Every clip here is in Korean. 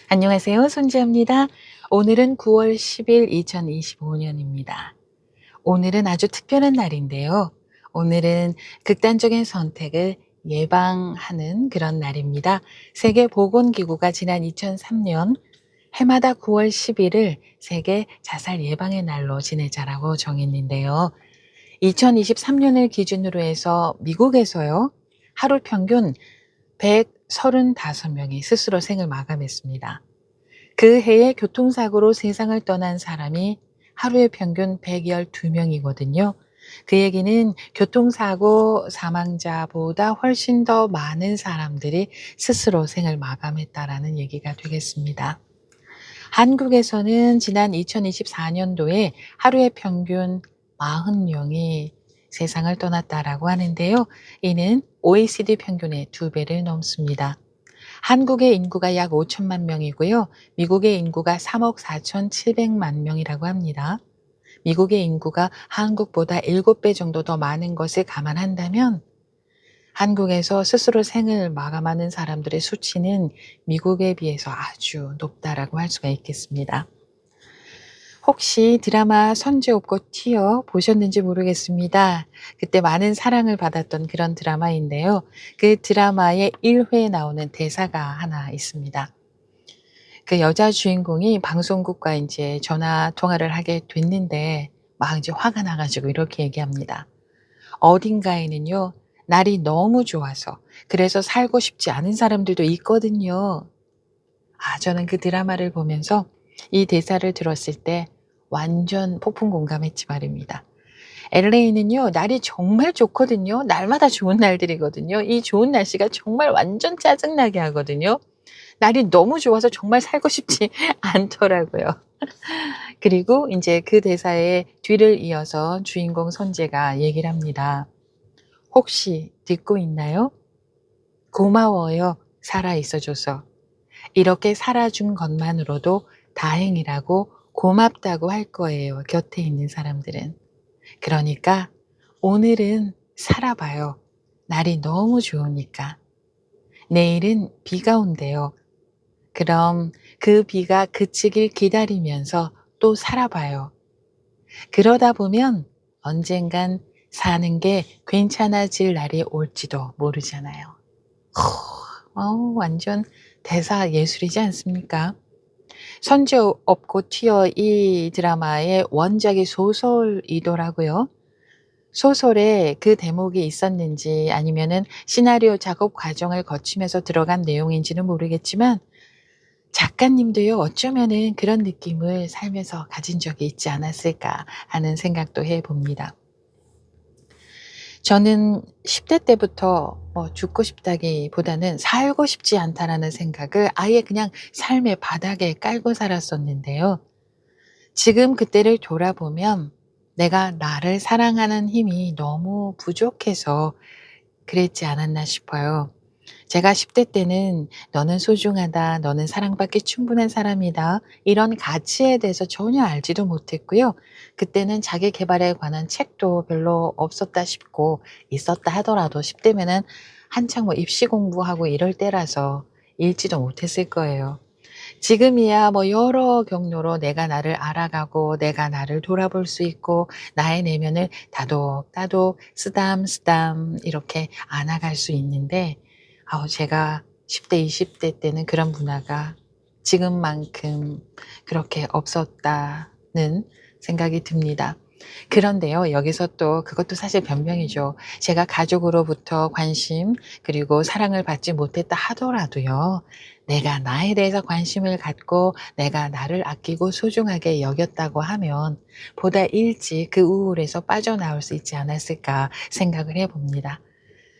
안녕하세요. 손지아입니다. 오늘은 9월 10일 2025년입니다. 오늘은 아주 특별한 날인데요. 오늘은 극단적인 선택을 예방하는 그런 날입니다. 세계보건기구가 지난 2003년 해마다 9월 10일을 세계 자살 예방의 날로 지내자라고 정했는데요. 2023년을 기준으로 해서 미국에서요. 하루 평균 135명이 스스로 생을 마감했습니다. 그 해에 교통사고로 세상을 떠난 사람이 하루에 평균 112명이거든요. 그 얘기는 교통사고 사망자보다 훨씬 더 많은 사람들이 스스로 생을 마감했다라는 얘기가 되겠습니다. 한국에서는 지난 2024년도에 하루에 평균 40명이 세상을 떠났다라고 하는데요. 이는 OECD 평균의 2배를 넘습니다. 한국의 인구가 약 5천만 명이고요. 미국의 인구가 3억 4,700만 명이라고 합니다. 미국의 인구가 한국보다 7배 정도 더 많은 것을 감안한다면 한국에서 스스로 생을 마감하는 사람들의 수치는 미국에 비해서 아주 높다라고 할 수가 있겠습니다. 혹시 드라마 선제옵고 튀어 보셨는지 모르겠습니다. 그때 많은 사랑을 받았던 그런 드라마인데요. 그 드라마의 1회에 나오는 대사가 하나 있습니다. 그 여자 주인공이 방송국과 인제 전화 통화를 하게 됐는데 막 이제 화가 나 가지고 이렇게 얘기합니다. "어딘가에는요. 날이 너무 좋아서 그래서 살고 싶지 않은 사람들도 있거든요." 저는 그 드라마를 보면서 이 대사를 들었을 때 완전 폭풍 공감했지 말입니다. LA는요, 날이 정말 좋거든요. 날마다 좋은 날들이거든요. 이 좋은 날씨가 정말 완전 짜증나게 하거든요. 날이 너무 좋아서 정말 살고 싶지 않더라고요. 그리고 인제 그 대사의 뒤를 이어서 주인공 선재가 얘기를 합니다. "혹시 듣고 있나요? 고마워요. 살아 있어 줘서. 이렇게 살아준 것만으로도 다행이라고 고맙다고 할 거예요, 곁에 있는 사람들은. 그러니까 오늘은 살아봐요. 날이 너무 좋으니까. 내일은 비가 온대요. 그럼 그 비가 그치길 기다리면서 또 살아봐요. 그러다 보면 언젠간 사는 게 괜찮아질 날이 올지도 모르잖아요." 완전 대사 예술이지 않습니까? 선제 없고 튀어 이 드라마의 원작이 소설이더라고요. 소설에 그 대목이 있었는지 아니면은 시나리오 작업 과정을 거치면서 들어간 내용인지는 모르겠지만 작가님도요 어쩌면은 그런 느낌을 살면서 가진 적이 있지 않았을까 하는 생각도 해 봅니다. 저는 10대 때부터 죽고 싶다기보다는 '살고 싶지 않다.'라는 생각을 아예 그냥 삶의 바닥에 깔고 살았었는데요. 지금 그때를 돌아보면 내가 나를 사랑하는 힘이 너무 부족해서 그랬지 않았나 싶어요. 제가 10대 때는 '너는 소중하다. 너는 사랑받기 충분한 사람이다.' 이런 가치에 대해서 전혀 알지도 못했고요. 그때는 자기 계발에 관한 책도 별로 없었다 싶고 있었다 하더라도 10 대면은 한창 입시 공부하고 이럴 때라서 읽지도 못했을 거예요. 지금이야 여러 경로로 내가 나를 알아가고 내가 나를 돌아볼 수 있고 나의 내면을 다독다독 쓰담쓰담 이렇게 안아갈 수 있는데 제가 10대 20대 때는 그런 문화가 지금만큼 그렇게 없었다는 생각이 듭니다. 그런데요. 여기서 또 그것도 사실 변명이죠. 제가 가족으로부터 관심 그리고 사랑을 받지 못했다 하더라도요. 내가 나에 대해서 관심을 갖고 내가 나를 아끼고 소중하게 여겼다고 하면 보다 일찍 그 우울에서 빠져나올 수 있지 않았을까 생각을 해 봅니다.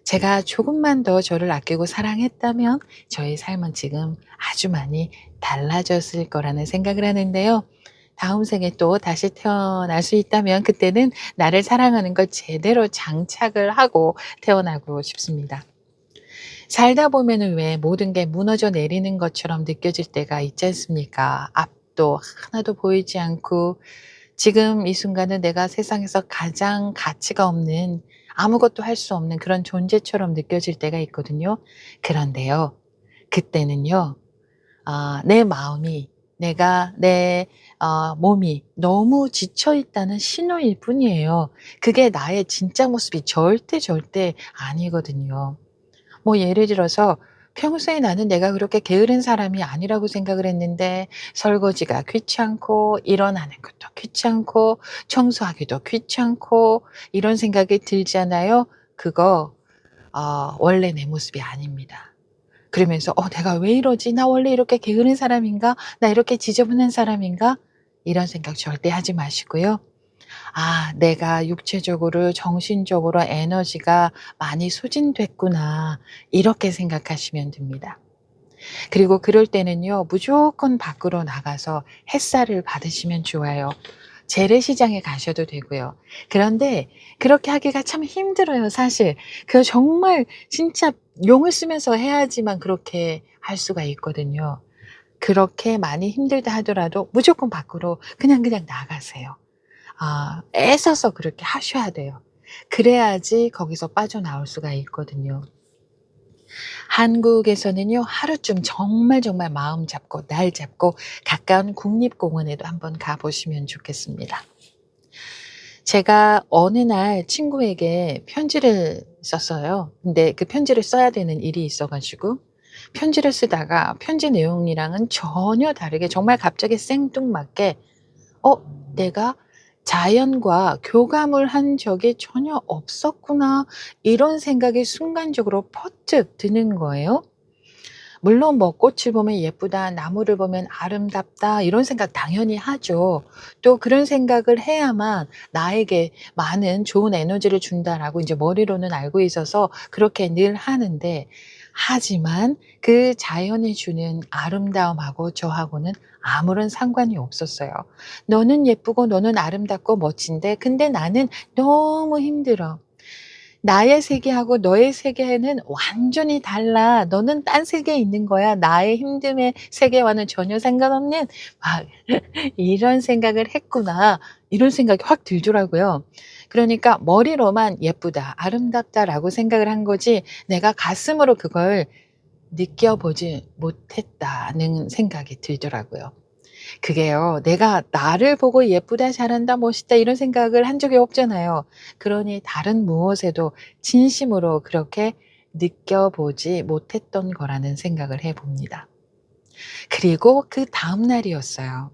제가 조금만 더 저를 아끼고 사랑했다면 저의 삶은 지금 아주 많이 달라졌을 거라는 생각을 하는데요. 다음 생에 또 다시 태어날 수 있다면 그때는 나를 사랑하는 걸 제대로 장착을 하고 태어나고 싶습니다. 살다 보면은 왜 모든 게 무너져 내리는 것처럼 느껴질 때가 있지 않습니까? 앞도 하나도 보이지 않고 지금 이 순간은 내가 세상에서 가장 가치가 없는 아무것도 할 수 없는 그런 존재처럼 느껴질 때가 있거든요. 그런데요. 그때는요. 내 마음이 내 몸이 너무 지쳐 있다는 신호일 뿐이에요. 그게 나의 진짜 모습이 절대 아니거든요. 뭐 예를 들어서 평소에 나는 내가 그렇게 게으른 사람이 아니라고 생각을 했는데 설거지가 귀찮고 일어나는 것도 귀찮고 청소하기도 귀찮고 이런 생각이 들잖아요. 그거 원래 내 모습이 아닙니다. 그러면서 '내가 왜 이러지? 나 원래 이렇게 게으른 사람인가? 나 이렇게 지저분한 사람인가?' 이런 생각 절대 하지 마시고요. '내가 육체적으로 정신적으로 에너지가 많이 소진됐구나.' 이렇게 생각하시면 됩니다. 그리고 그럴 때는요. 무조건 밖으로 나가서 햇살을 받으시면 좋아요. 재래시장에 가셔도 되고요. 그런데 그렇게 하기가 참 힘들어요 사실. 그거 정말 진짜 용을 쓰면서 해야지만 그렇게 할 수가 있거든요. 그렇게 많이 힘들다 하더라도 무조건 밖으로 그냥 나가세요. 애써서 그렇게 하셔야 돼요. 그래야지 거기서 빠져나올 수가 있거든요. 한국에서는요. 하루쯤 정말 마음 잡고 날 잡고 가까운 국립공원에도 한번 가 보시면 좋겠습니다. 제가 어느 날 친구에게 편지를 썼어요. 근데 그 편지를 써야 되는 일이 있어 가지고 편지를 쓰다가 편지 내용이랑은 전혀 다르게 정말 갑자기 생뚱맞게 '어 내가 자연과 교감을 한 적이 전혀 없었구나.' 이런 생각이 순간적으로 퍼뜩 드는 거예요. 물론 뭐 '꽃을 보면 예쁘다. 나무를 보면 아름답다.' 이런 생각 당연히 하죠. 또 그런 생각을 해야만 '나에게 많은 좋은 에너지를 준다.'라고 인제 머리로는 알고 있어서 그렇게 늘 하는데 하지만 그 자연이 주는 아름다움하고 저하고는 아무런 상관이 없었어요. "너는 예쁘고 너는 아름답고 멋진데 근데 나는 너무 힘들어. 나의 세계하고 너의 세계는 완전히 달라. 너는 딴 세계에 있는 거야. 나의 힘듦의 세계와는 전혀 상관없는" 막 이런 생각을 했구나. 이런 생각이 확 들더라고요. 그러니까 머리로만 '예쁘다. 아름답다.'라고 생각을 한 거지 내가 가슴으로 그걸 느껴보지 못했다는 생각이 들더라고요. 그게요. 내가 나를 보고 '예쁘다. 잘한다. 멋있다.' 이런 생각을 한 적이 없잖아요. 그러니 다른 무엇에도 진심으로 그렇게 느껴보지 못했던 거라는 생각을 해 봅니다. 그리고 그다음 날이었어요.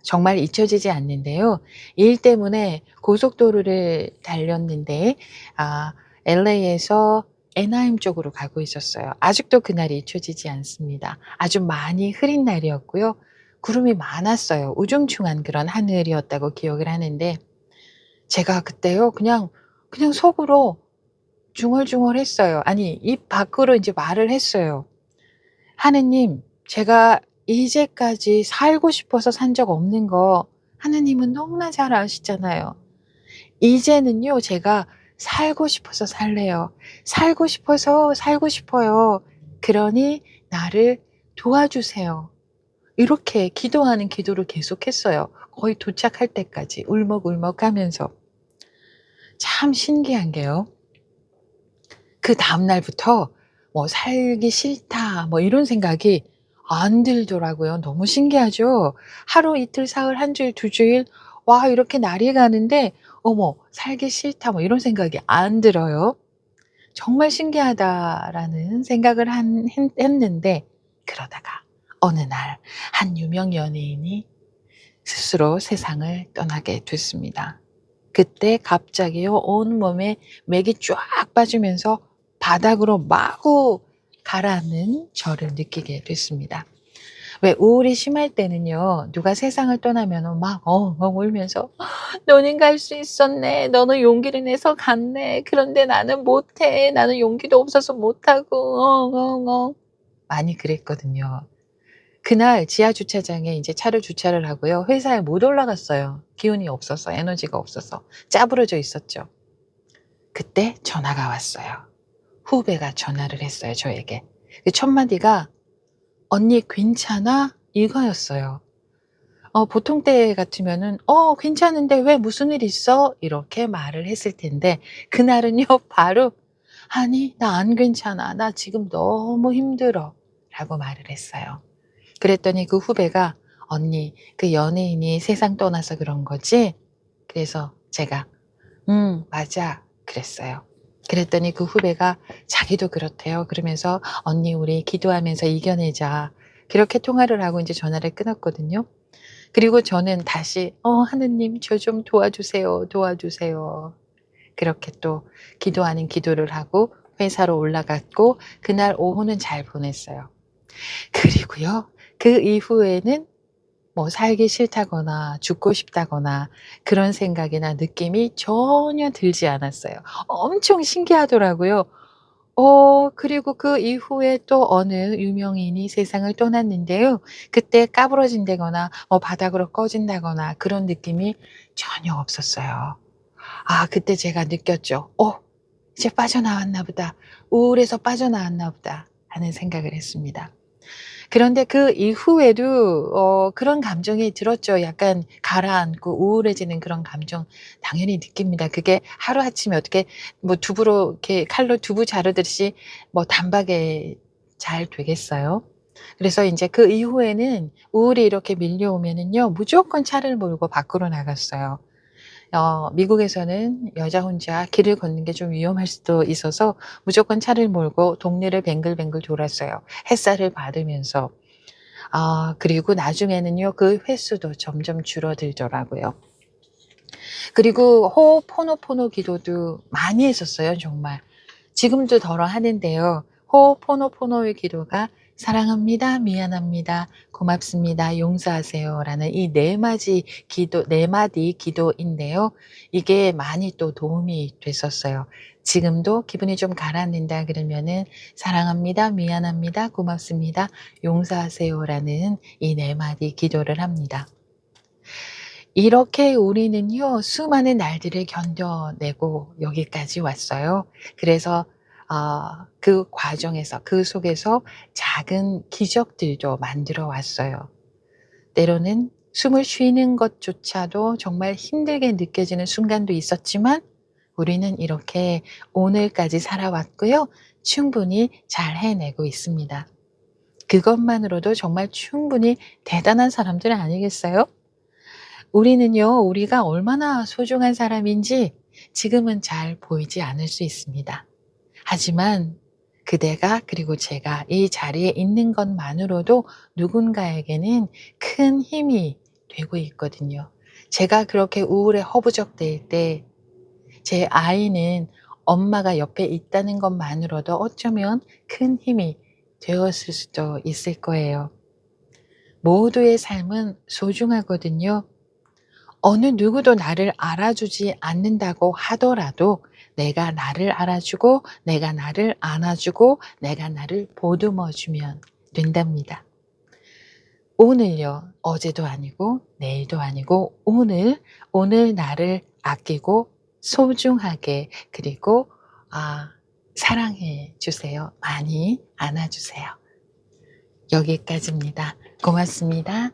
정말 잊혀지지 않는데요. 일 때문에 고속도로를 달렸는데 LA에서 애나임 쪽으로 가고 있었어요. 아직도 그날이 잊혀지지 않습니다. 아주 많이 흐린 날이었고요. 구름이 많았어요. 우중충한 그런 하늘이었다고 기억을 하는데 제가 그때요 그냥 속으로 중얼중얼했어요. 아니 입 밖으로 인제 말을 했어요. "하느님 제가 이제까지 살고 싶어서 산 적 없는 거 하느님은 너무나 잘 아시잖아요. 이제는요 제가 살고 싶어서 살래요. 살고 싶어서 살고 싶어요. 그러니 나를 도와주세요." 이렇게 기도하는 기도를 계속했어요. 거의 도착할 때까지 울먹울먹하면서. 참 신기한 게요. 그다음 날부터 뭐 '살기 싫다.' 뭐 이런 생각이 안 들더라고요. 너무 신기하죠? 하루 이틀 사흘 한 주일 두 주일 와 이렇게 날이 가는데 '어머 살기 싫다.' 뭐 이런 생각이 안 들어요. '정말 신기하다.'라는 생각을 한 했는데 그러다가 어느 날 한 유명 연예인이 스스로 세상을 떠나게 됐습니다. 그때 갑자기요 온몸에 맥이 쫙 빠지면서 바닥으로 마구 가라앉는 저를 느끼게 됐습니다. 왜 우울이 심할 때는요 누가 세상을 떠나면은 막 엉엉 울면서 "너는 갈 수 있었네. 너는 용기를 내서 갔네. 그런데 나는 못해. 나는 용기도 없어서 못하고." 엉엉엉 많이 그랬거든요. 그날 지하 주차장에 인제 차를 주차를 하고요. 회사에 못 올라갔어요. 기운이 없어서 에너지가 없어서 짜부러져 있었죠. 그때 전화가 왔어요. 후배가 전화를 했어요 저에게. 그 첫 마디가 "언니 괜찮아?" 이거였어요. 보통 때 같으면은 "어 괜찮은데 왜 무슨 일 있어?" 이렇게 말을 했을 텐데 그날은요 바로 "아니 나 안 괜찮아. 나 지금 너무 힘들어." 라고 말을 했어요. 그랬더니 그 후배가 "언니 그 연예인이 세상 떠나서 그런 거지?" 그래서 제가 맞아." 그랬어요. 그랬더니 그 후배가 자기도 그렇대요. 그러면서 "언니 우리 기도하면서 이겨내자." 그렇게 통화를 하고 인제 전화를 끊었거든요. 그리고 저는 다시 하느님 저 좀 도와주세요, 도와주세요." 그렇게 또 기도 아닌 기도를 하고 회사로 올라갔고 그날 오후는 잘 보냈어요. 그리고요. 그 이후에는 뭐 살기 싫다거나 죽고 싶다거나 그런 생각이나 느낌이 전혀 들지 않았어요. 엄청 신기하더라고요. 그리고 그 이후에 또 어느 유명인이 세상을 떠났는데요. 그때 까부러진다거나 바닥으로 꺼진다거나 그런 느낌이 전혀 없었어요. 아 그때 제가 느꼈죠. '이제 빠져나왔나 보다. 우울에서 빠져나왔나 보다.' 하는 생각을 했습니다. 그런데 그 이후에도 그런 감정이 들었죠. 약간 가라앉고 우울해지는 그런 감정 당연히 느낍니다. 그게 하루아침에 어떻게 뭐 두부로 이렇게 칼로 두부 자르듯이 뭐 단박에 잘 되겠어요? 그래서 인제 그 이후에는 우울이 이렇게 밀려오면은요 무조건 차를 몰고 밖으로 나갔어요. 미국에서는 여자 혼자 길을 걷는 게 좀 위험할 수도 있어서 무조건 차를 몰고 동네를 뱅글뱅글 돌았어요, 햇살을 받으면서. 그리고 나중에는요 그 횟수도 점점 줄어들더라고요. 그리고 호호포노포노 기도도 많이 했었어요 정말. 지금도 덜어 하는데요. 호호포노포노의 기도가 "사랑합니다. 미안합니다. 고맙습니다. 용서하세요."라는 이 네 마디 기도인데요. 이게 많이 또 도움이 됐었어요. 지금도 기분이 좀 가라앉는다 그러면은 "사랑합니다. 미안합니다. 고맙습니다. 용서하세요."라는 이 네 마디 기도를 합니다. 이렇게 우리는요 수많은 날들을 견뎌내고 여기까지 왔어요. 그래서 그 과정에서 그 속에서 작은 기적들도 만들어 왔어요. 때로는 숨을 쉬는 것조차도 정말 힘들게 느껴지는 순간도 있었지만 우리는 이렇게 오늘까지 살아왔고요. 충분히 잘 해내고 있습니다. 그것만으로도 정말 충분히 대단한 사람들 아니겠어요? 우리는요, 우리가 얼마나 소중한 사람인지 지금은 잘 보이지 않을 수 있습니다. 하지만 그대가 그리고 제가 이 자리에 있는 것만으로도 누군가에게는 큰 힘이 되고 있거든요. 제가 그렇게 우울에 허부적될 때 제 아이는 엄마가 옆에 있다는 것만으로도 어쩌면 큰 힘이 되었을 수도 있을 거예요. 모두의 삶은 소중하거든요. 어느 누구도 나를 알아주지 않는다고 하더라도 내가 나를 알아주고 내가 나를 안아주고 내가 나를 보듬어 주면 된답니다. 오늘요. 어제도 아니고 내일도 아니고 오늘 나를 아끼고 소중하게 그리고 사랑해 주세요. 많이 안아 주세요. 여기까지입니다. 고맙습니다.